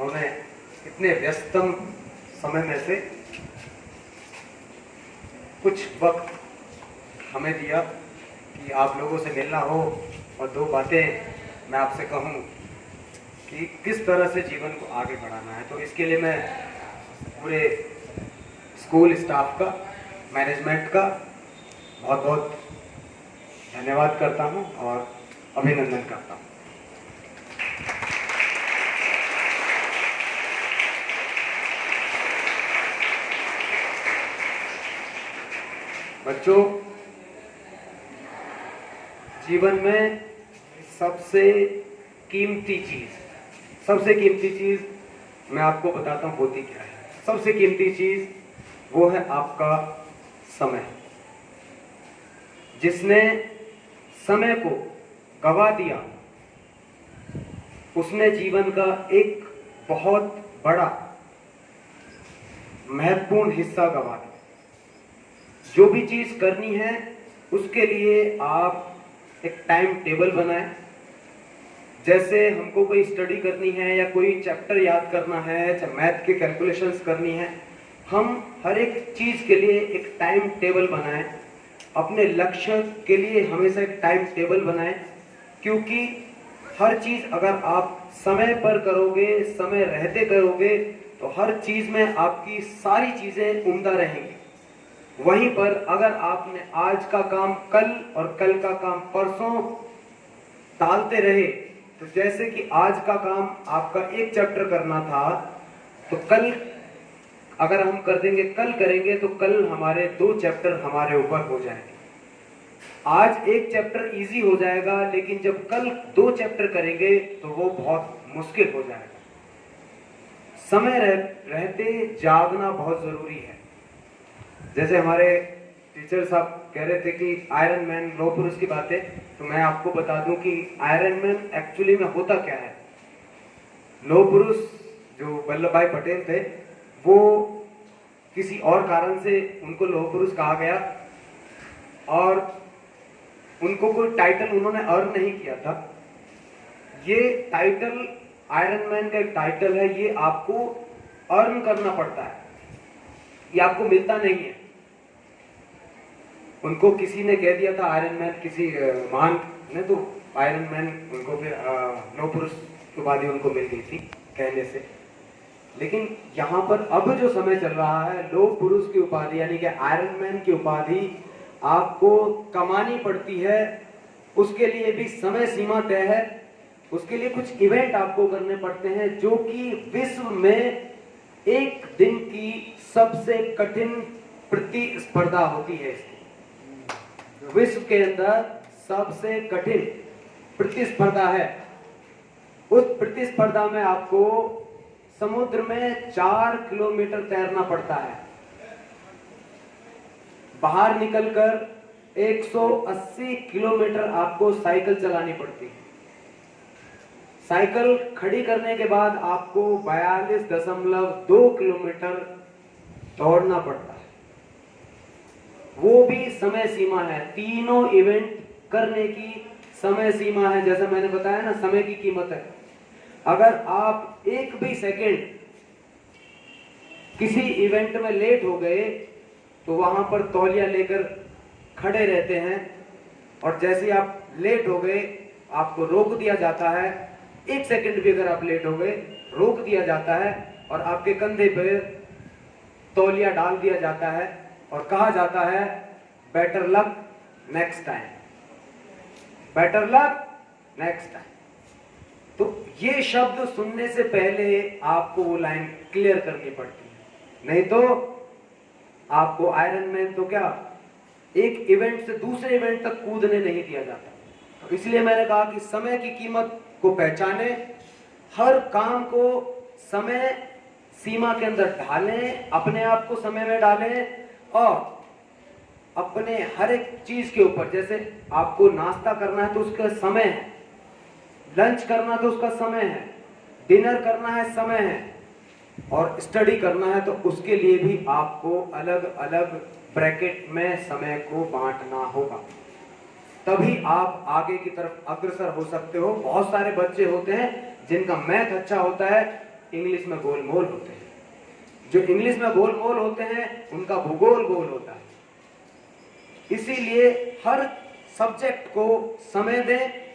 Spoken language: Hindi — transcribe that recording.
उन्होंने इतने व्यस्तम समय में से कुछ वक्त हमें दिया कि आप लोगों से मिलना हो और दो बातें मैं आपसे कहूं कि किस तरह से जीवन को आगे बढ़ाना है। तो इसके लिए मैं पूरे स्कूल स्टाफ का, मैनेजमेंट का बहुत बहुत धन्यवाद करता हूं और अभिनंदन करता हूं। बच्चों, जीवन में सबसे कीमती चीज मैं आपको बताता हूं होती क्या है। सबसे कीमती चीज वो है आपका समय। जिसने समय को गवा दिया उसने जीवन का एक बहुत बड़ा महत्वपूर्ण हिस्सा गवा दिया। जो भी चीज करनी है उसके लिए आप एक टाइम टेबल बनाएं। जैसे हमको कोई स्टडी करनी है या कोई चैप्टर याद करना है, चाहे मैथ के कैलकुलेशंस करनी है, हम हर एक चीज के लिए एक टाइम टेबल बनाएं। अपने लक्ष्य के लिए हमेशा एक टाइम टेबल बनाएं, क्योंकि हर चीज अगर आप समय पर करोगे, समय रहते करोगे, तो हर चीज में आपकी सारी चीजें उम्दा रहेंगी। वहीं पर अगर आपने आज का काम कल और कल का काम परसों टालते रहे, तो जैसे कि आज का काम आपका एक चैप्टर करना था, तो कल अगर हम कर देंगे, कल करेंगे, तो कल हमारे 2 चैप्टर हमारे ऊपर हो जाएंगे। आज एक चैप्टर इजी हो जाएगा, लेकिन जब कल 2 चैप्टर करेंगे तो वो बहुत मुश्किल हो जाएगा। समय रहते जागना बहुत जरूरी है। जैसे हमारे टीचर साहब कह रहे थे कि आयरन मैन, लौह पुरुष की बातें, तो मैं आपको बता दूं कि आयरन मैन एक्चुअली में होता क्या है। लौह पुरुष जो वल्लभ भाई पटेल थे, वो किसी और कारण से उनको लौह पुरुष कहा गया और उनको कोई टाइटल उन्होंने अर्न नहीं किया था। ये टाइटल आयरन मैन का एक टाइटल है, ये आपको अर्न करना पड़ता है, ये आपको मिलता नहीं है। उनको किसी ने कह दिया था आयरन मैन, किसी महान ने, तो आयरन मैन उनको फिर लौह पुरुष की उपाधि उनको मिल गई थी कहने से। लेकिन यहाँ पर अब जो समय चल रहा है, लौह पुरुष की उपाधि यानी कि आयरन मैन की उपाधि आपको कमानी पड़ती है। उसके लिए भी समय सीमा तय है, उसके लिए कुछ इवेंट आपको करने पड़ते हैं, जो कि विश्व में एक दिन की सबसे कठिन प्रतिस्पर्धा होती है। विश्व के अंदर सबसे कठिन प्रतिस्पर्धा है। उस प्रतिस्पर्धा में आपको समुद्र में 4 किलोमीटर तैरना पड़ता है। बाहर निकलकर 180 किलोमीटर आपको साइकिल चलानी पड़ती है। साइकिल खड़ी करने के बाद आपको 42.2 किलोमीटर दौड़ना पड़ता है। वो भी समय सीमा है। तीनों इवेंट करने की समय सीमा है। जैसा मैंने बताया ना, समय की कीमत है। अगर आप एक भी सेकंड किसी इवेंट में लेट हो गए तो वहां पर तौलिया लेकर खड़े रहते हैं, और जैसे ही आप लेट हो गए आपको रोक दिया जाता है। एक सेकंड भी अगर आप लेट हो गए रोक दिया जाता है और आपके कंधे पर तौलिया डाल दिया जाता है और कहा जाता है better luck next time, better luck next time. तो ये शब्द सुनने से पहले आपको वो लाइन क्लियर करनी पड़ती है, नहीं तो आपको आयरन मैन तो क्या, एक इवेंट से दूसरे इवेंट तक कूदने नहीं दिया जाता। तो इसलिए मैंने कहा कि समय की कीमत को पहचाने, हर काम को समय सीमा के अंदर ढालें, अपने आप को समय में डालें, और अपने हर एक चीज के ऊपर, जैसे आपको नाश्ता करना है तो उसका समय है, लंच करना तो उसका समय है, डिनर करना है समय है, और स्टडी करना है तो उसके लिए भी आपको अलग अलग ब्रैकेट में समय को बांटना होगा। तभी आप आगे की तरफ अग्रसर हो सकते हो। बहुत सारे बच्चे होते हैं जिनका मैथ अच्छा होता है, इंग्लिश में गोलमोल होते हैं। जो इंग्लिश में गोलमोल होते हैं उनका भूगोल गोल होता है। इसीलिए हर सब्जेक्ट को समय दें